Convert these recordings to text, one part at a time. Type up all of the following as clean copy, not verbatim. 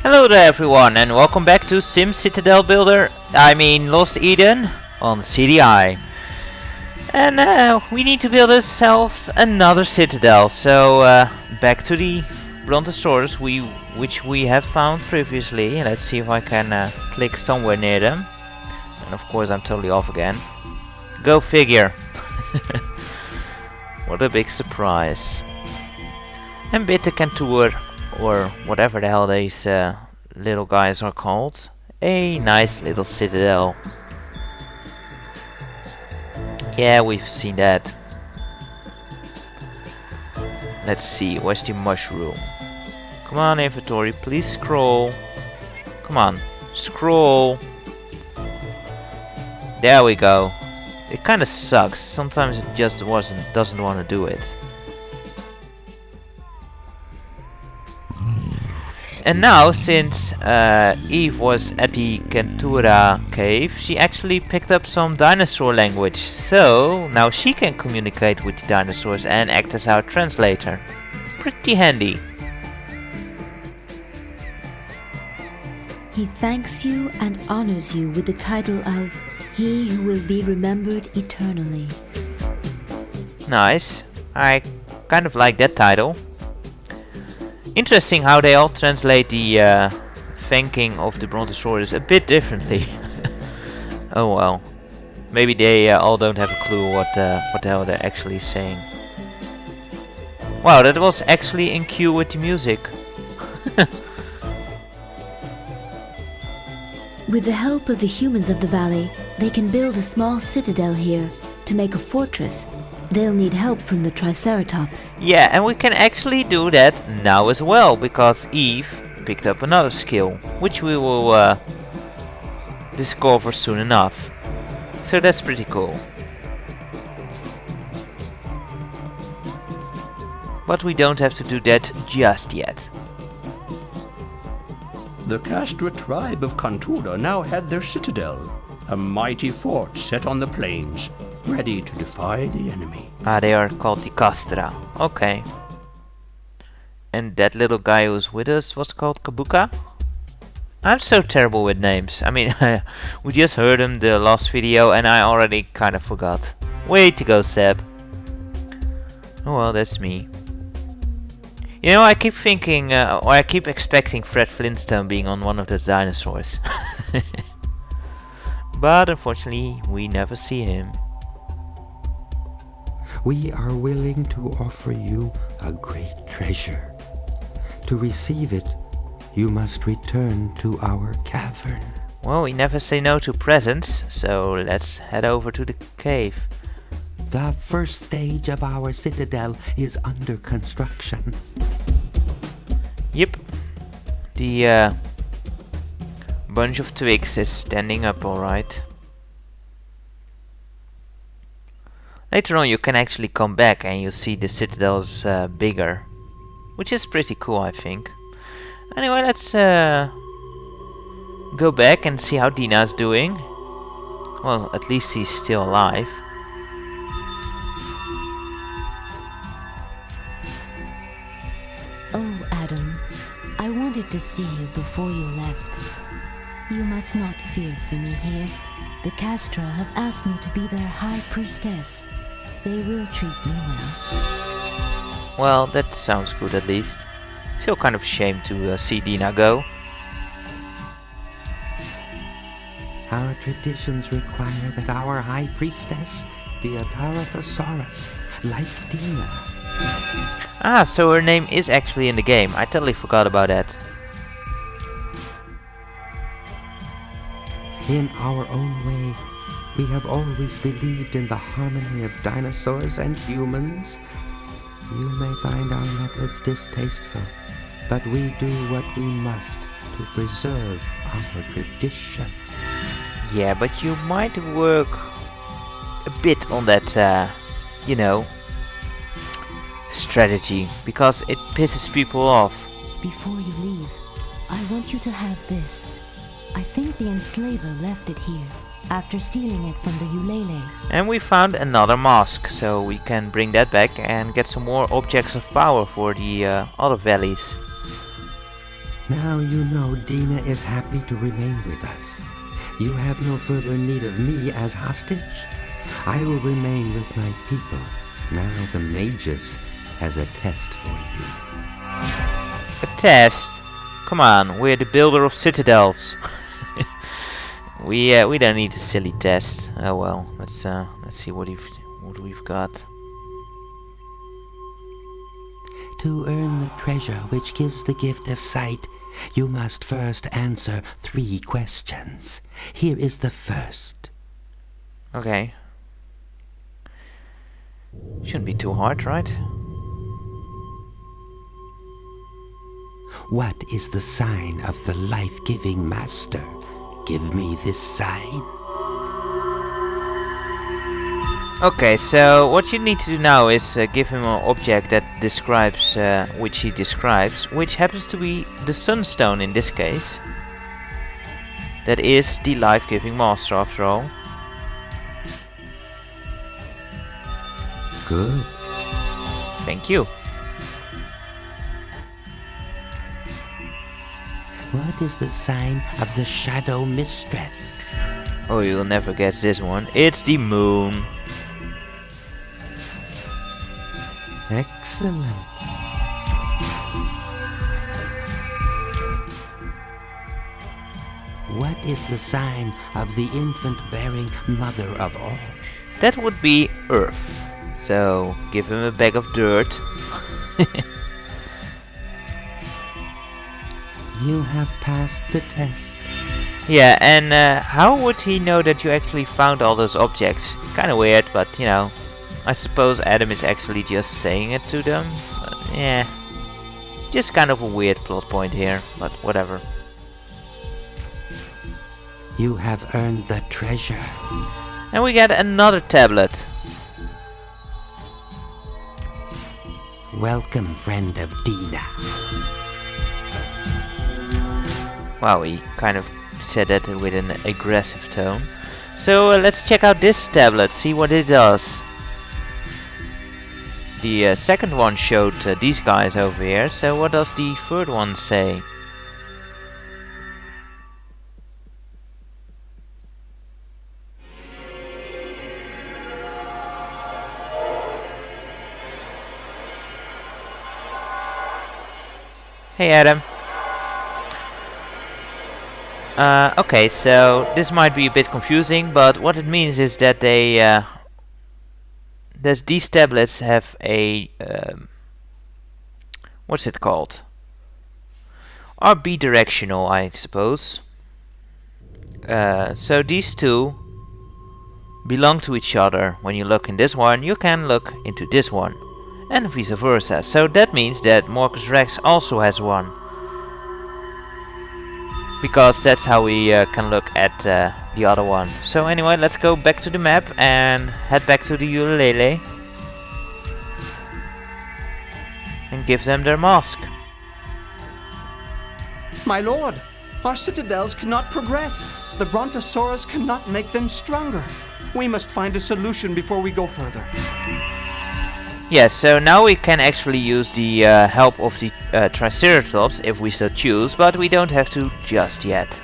Hello there everyone and welcome back to Sim Citadel Builder, Lost Eden on CDI. And we need to build ourselves another citadel, so back to the brontosaurus which we have found previously. Let's see if I can click somewhere near them. And of course I'm totally off again. Go figure. What a big surprise. And Bittercantour, or whatever the hell these little guys are called. A nice little citadel. Yeah, we've seen that. Let's see, where's the mushroom? Come on, inventory, please scroll. Come on, scroll. There we go. It kinda sucks. Sometimes it just doesn't want to do it. And now, since Eve was at the Kentura cave, she actually picked up some dinosaur language. So now she can communicate with the dinosaurs and act as our translator. Pretty handy. He thanks you and honors you with the title of He Who Will Be Remembered Eternally. Nice. I kind of like that title. Interesting how they all translate the thanking of the brontosaurus a bit differently. Oh well. Maybe they all don't have a clue what the hell they're actually saying. Wow, that was actually in cue with the music. With the help of the humans of the valley, they can build a small citadel here to make a fortress. They'll need help from the Triceratops. Yeah, and we can actually do that now as well, because Eve picked up another skill, which we will discover soon enough. So that's pretty cool. But we don't have to do that just yet. The Castra tribe of Cantura now had their citadel, a mighty fort set on the plains, ready to defy the enemy. Ah, they are called the Castra. Okay. And that little guy who's with us was called Kabuka? I'm so terrible with names. I mean, we just heard him the last video and I already kind of forgot. Way to go, Seb. Oh well, that's me. You know, I keep thinking, or I keep expecting Fred Flintstone being on one of those dinosaurs. But unfortunately, we never see him. We are willing to offer you a great treasure. To receive it, you must return to our cavern. Well, we never say no to presents, so let's head over to the cave. The first stage of our citadel is under construction. Yep. The bunch of twigs is standing up alright. Later on you can actually come back and you see the citadel's bigger, which is pretty cool, I think. Anyway, let's go back and see how Dina's doing. Well, at least he's still alive. Oh, Adam, I wanted to see you before you left. You must not fear for me here. The Castra have asked me to be their high priestess. They will treat me well. Well, that sounds good at least. Still kind of ashamed to see Dina go. Our traditions require that our high priestess be a Parathosaurus, like Dina. Ah, so her name is actually in the game. I totally forgot about that. In our own way, we have always believed in the harmony of dinosaurs and humans. You may find our methods distasteful, but we do what we must to preserve our tradition. Yeah, but you might work a bit on that, you know, strategy, because it pisses people off. Before you leave, I want you to have this. I think the enslaver left it here, after stealing it from the Ulele. And we found another mask, so we can bring that back and get some more objects of power for the other valleys. Now you know Dina is happy to remain with us. You have no further need of me as hostage. I will remain with my people. Now the Magus has a test for you. A test? Come on, we're the builder of citadels. we don't need a silly test. Oh well, let's see what we've got. To earn the treasure which gives the gift of sight, you must first answer 3 questions. Here is the first. Okay. Shouldn't be too hard, right? What is the sign of the life-giving master? Give me this sign. Okay, so what you need to do now is give him an object that describes which he describes, which happens to be the sunstone in this case. That is the life-giving master after all. Good. Thank you. What is the sign of the shadow mistress? Oh, you'll never guess this one. It's the moon. Excellent. What is the sign of the infant-bearing mother of all? That would be Earth. So, give him a bag of dirt. You have passed the test. Yeah, and how would he know that you actually found all those objects? Kinda weird, but you know. I suppose Adam is actually just saying it to them. But, yeah. Just kind of a weird plot point here, but whatever. You have earned the treasure. And we get another tablet. Welcome, friend of Dina. Wow, he kind of said that with an aggressive tone. So let's check out this tablet, see what it does. The second one showed these guys over here, so what does the third one say? Hey Adam. Okay, so this might be a bit confusing, but what it means is that these tablets have a what's it called? Are bidirectional, I suppose. So these two belong to each other. When you look in this one, you can look into this one, and vice versa. So that means that Marcus Rex also has one, because that's how we can look at the other one. So anyway, let's go back to the map and head back to the ukulele and give them their mask. My lord, our citadels cannot progress. The Brontosaurus cannot make them stronger. We must find a solution before we go further. Yes, so now we can actually use the help of the Triceratops if we so choose, but we don't have to just yet.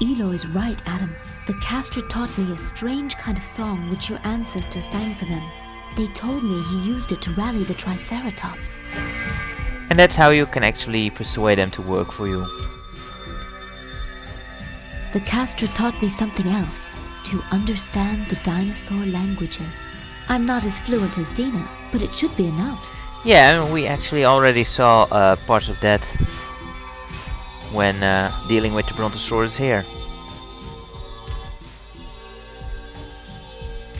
Elo is right, Adam. The Castor taught me a strange kind of song which your ancestors sang for them. They told me he used it to rally the Triceratops. And that's how you can actually persuade them to work for you. The Castor taught me something else. To understand the dinosaur languages. I'm not as fluent as Dina, but it should be enough. Yeah, and we actually already saw parts of that when dealing with the Brontosaurus here.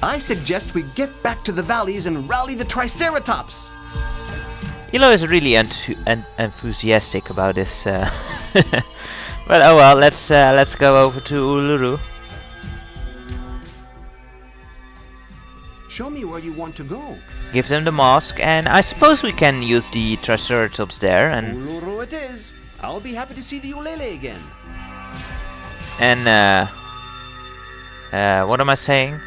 I suggest we get back to the valleys and rally the Triceratops. Elo is really enthusiastic about this. But oh well, let's go over to Uluru. Show me where you want to go. Give them the mask, and I suppose we can use the Triceratops there, and Uluru it is. I'll be happy to see the ukulele again. and what am I saying?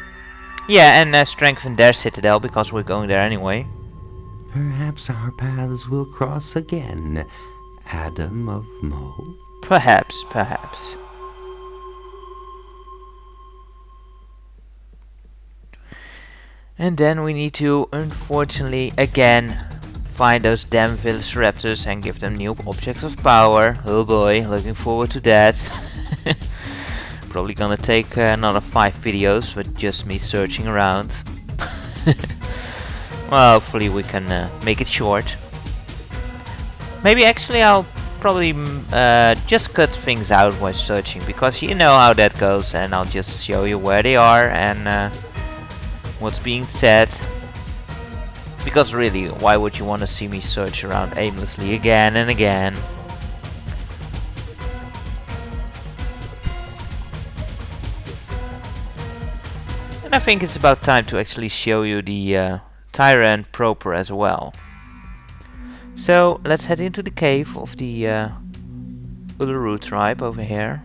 Yeah, and strengthen their citadel because we're going there anyway. Perhaps our paths will cross again, Adam of Mo. Perhaps, perhaps. And then we need to, unfortunately, again, find those damn velociraptors and give them new objects of power. Oh boy, looking forward to that. Probably gonna take another 5 videos with just me searching around. Well, hopefully we can make it short. Maybe actually I'll probably just cut things out while searching, because you know how that goes, and I'll just show you where they are and what's being said. Because really, why would you want to see me search around aimlessly again and again? And I think it's about time to actually show you the Tyrant proper as well. So let's head into the cave of the Uluru tribe over here.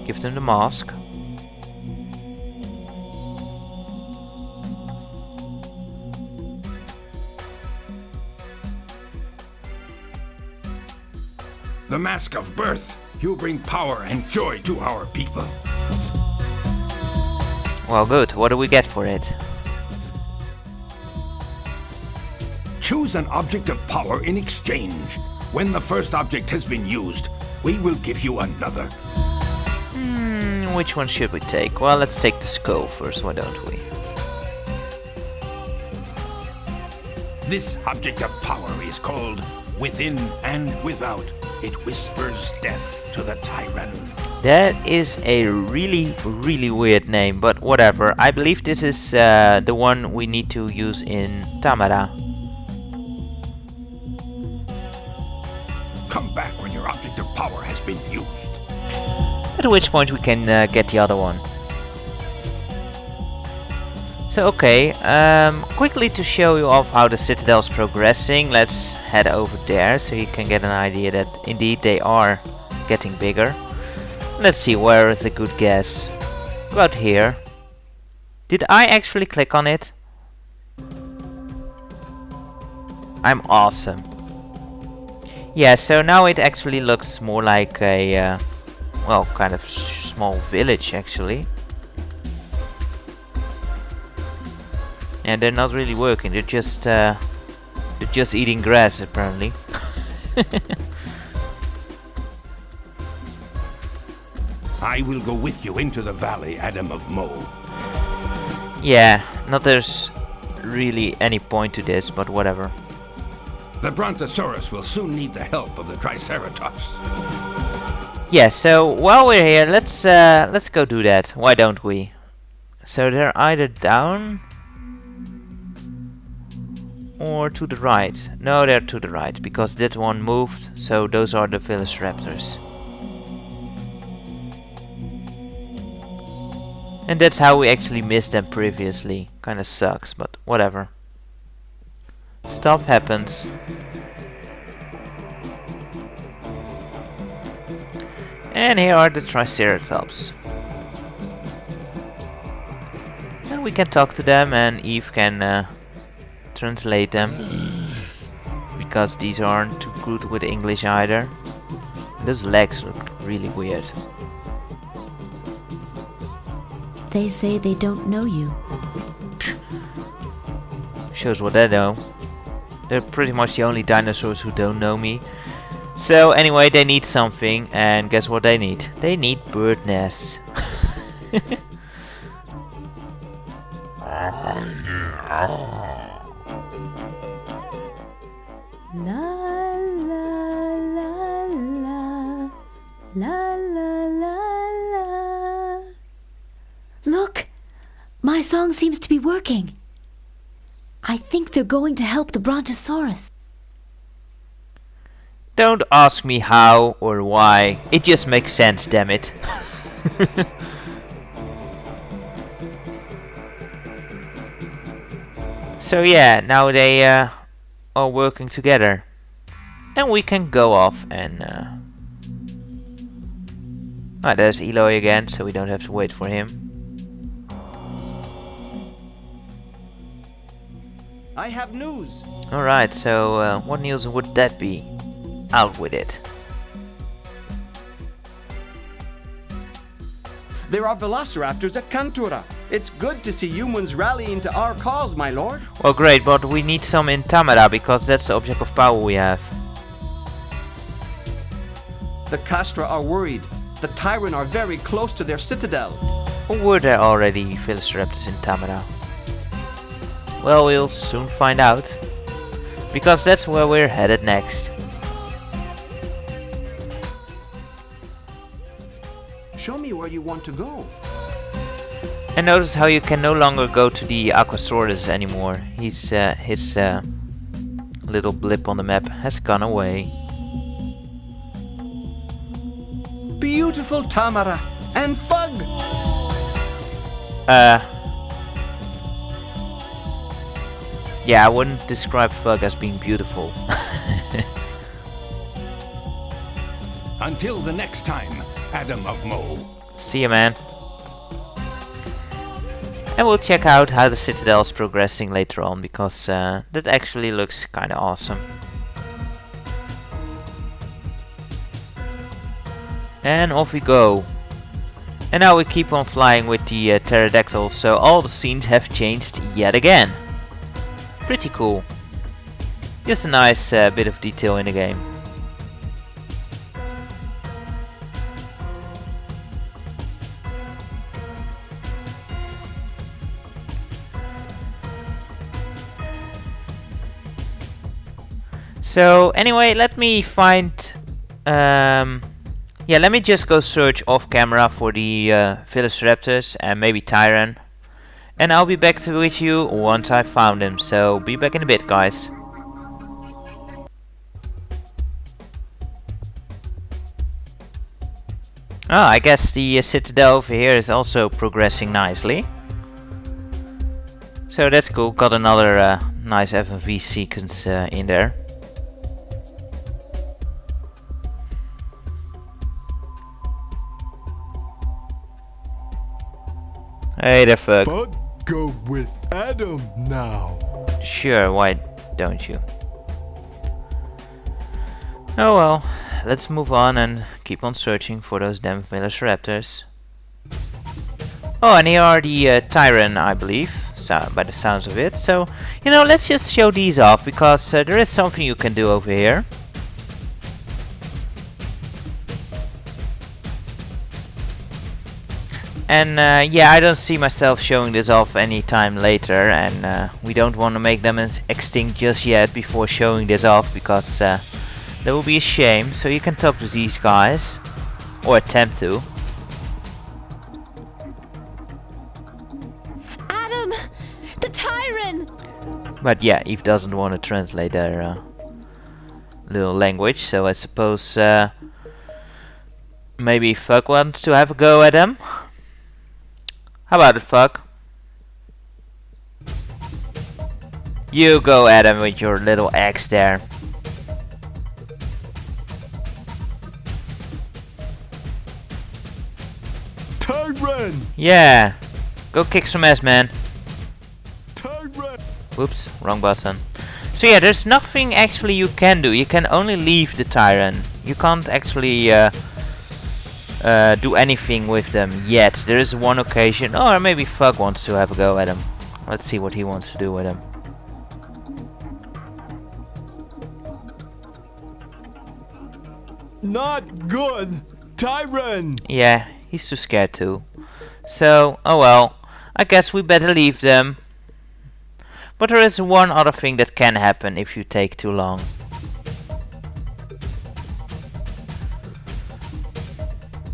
Give them the mask. The mask of birth. You bring power and joy to our people. Well, good. What do we get for it? Choose an object of power in exchange. When the first object has been used, we will give you another. Which one should we take? Well, let's take the skull first, why don't we? This object of power is called Within and Without. It whispers death to the tyrant. That is a really, really weird name, but whatever. I believe this is the one we need to use in Tamara. Come back when your object of power has been used. At which point we can get the other one. So okay, quickly to show you off how the citadel's progressing, let's head over there so you can get an idea that indeed they are getting bigger. Let's see, where is a good guess? About here. Did I actually click on it? I'm awesome. Yeah, so now it actually looks more like a, well, kind of small village actually. And they're not really working, they're just eating grass apparently. I will go with you into the valley, Adam of Mo. Yeah, not there's really any point to this, but whatever. The Brontosaurus will soon need the help of the Triceratops. Yeah, so while we're here, let's go do that. Why don't we? So they're either down or to the right. No, they're to the right because that one moved. So those are the velociraptors. And that's how we actually missed them previously. Kinda sucks, but whatever. Stuff happens. And here are the Triceratops. And we can talk to them, and Eve can translate them. Because these aren't too good with English either. Those legs look really weird. They say they don't know you. Shows what they know. They're pretty much the only dinosaurs who don't know me. So anyway, they need something, and guess what they need? They need bird nests. La la la la la la la la. Look! My song seems to be working. I think they're going to help the Brontosaurus. Don't ask me how or why. It just makes sense, damn it. So yeah, now they are working together. And we can go off and... Ah, there's Eloy again, so we don't have to wait for him. I have news. Alright, so what news would that be? Out with it. There are velociraptors at Cantura. It's good to see humans rallying to our cause, my lord. Well, great, but we need some in Tamara because that's the object of power we have. The Castra are worried. The Tyrant are very close to their citadel. Or were there already Velociraptors in Tamara? Well, we'll soon find out. Because that's where we're headed next. Show me where you want to go. And notice how you can no longer go to the Aquasaurus anymore. His little blip on the map has gone away. Beautiful Tamara and Fug. Yeah, I wouldn't describe Fug as being beautiful. Until the next time, Adam of Mo. See ya, man. And we'll check out how the Citadel is progressing later on, because that actually looks kinda awesome. And off we go. And now we keep on flying with the pterodactyls, so all the scenes have changed yet again. Pretty cool. Just a nice bit of detail in the game. So anyway, let me find yeah, let me just go search off camera for the Velociraptors and maybe Tyran. And I'll be back with you once I found them, so be back in a bit, guys. Ah, I guess the Citadel over here is also progressing nicely. So that's cool, got another nice FMV sequence in there. Hey there, Fug. But go with Adam now. Sure, why don't you? Oh well, let's move on and keep on searching for those damn Velociraptors. Oh, and here are the Tyran, I believe, by the sounds of it. So, you know, let's just show these off, because there is something you can do over here. And yeah, I don't see myself showing this off anytime later, and we don't want to make them extinct just yet before showing this off, because that would be a shame. So you can talk to these guys, or attempt to. Adam! The Tyrant! But yeah, Eve doesn't want to translate their little language, so I suppose maybe Fuck wants to have a go at them. How about it, Fuck? You go at him with your little axe there. Tyran! Yeah, go kick some ass, man. Tyran! Whoops, wrong button. So yeah, there's nothing actually you can do. You can only leave the Tyrant. You can't actually do anything with them yet. There is one occasion, or maybe Fug wants to have a go at him. Let's see what he wants to do with him. Not good! Tyran! Yeah, he's too scared to. So, oh well, I guess we better leave them. But there is one other thing that can happen if you take too long.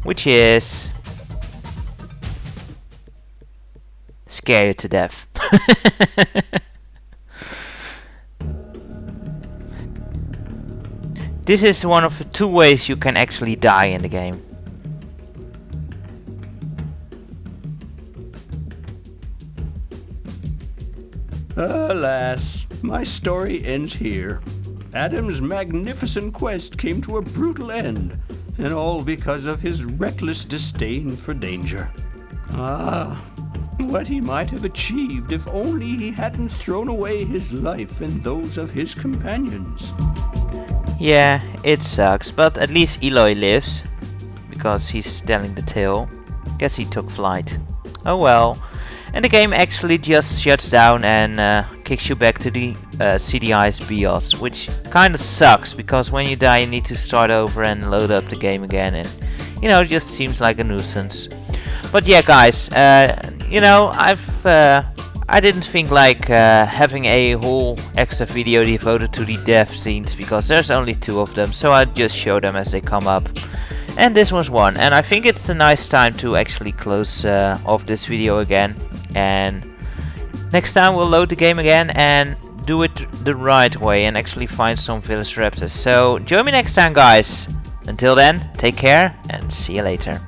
Which is scare you to death. This is one of the two ways you can actually die in the game. Alas, my story ends here. Adam's magnificent quest came to a brutal end, and all because of his reckless disdain for danger. Ah, what he might have achieved if only he hadn't thrown away his life and those of his companions. Yeah, it sucks, but at least Eloy lives, because he's telling the tale. Guess he took flight. Oh well. And the game actually just shuts down and kicks you back to the CDI's BIOS, which kinda sucks, because when you die you need to start over and load up the game again, and you know, it just seems like a nuisance. But yeah guys, you know, I didn't think like having a whole extra video devoted to the death scenes, because there's only 2 of them, so I just show them as they come up. And this was one, and I think it's a nice time to actually close off this video again. And next time we'll load the game again and do it the right way and actually find some Velociraptors. So join me next time guys. Until then, take care and see you later.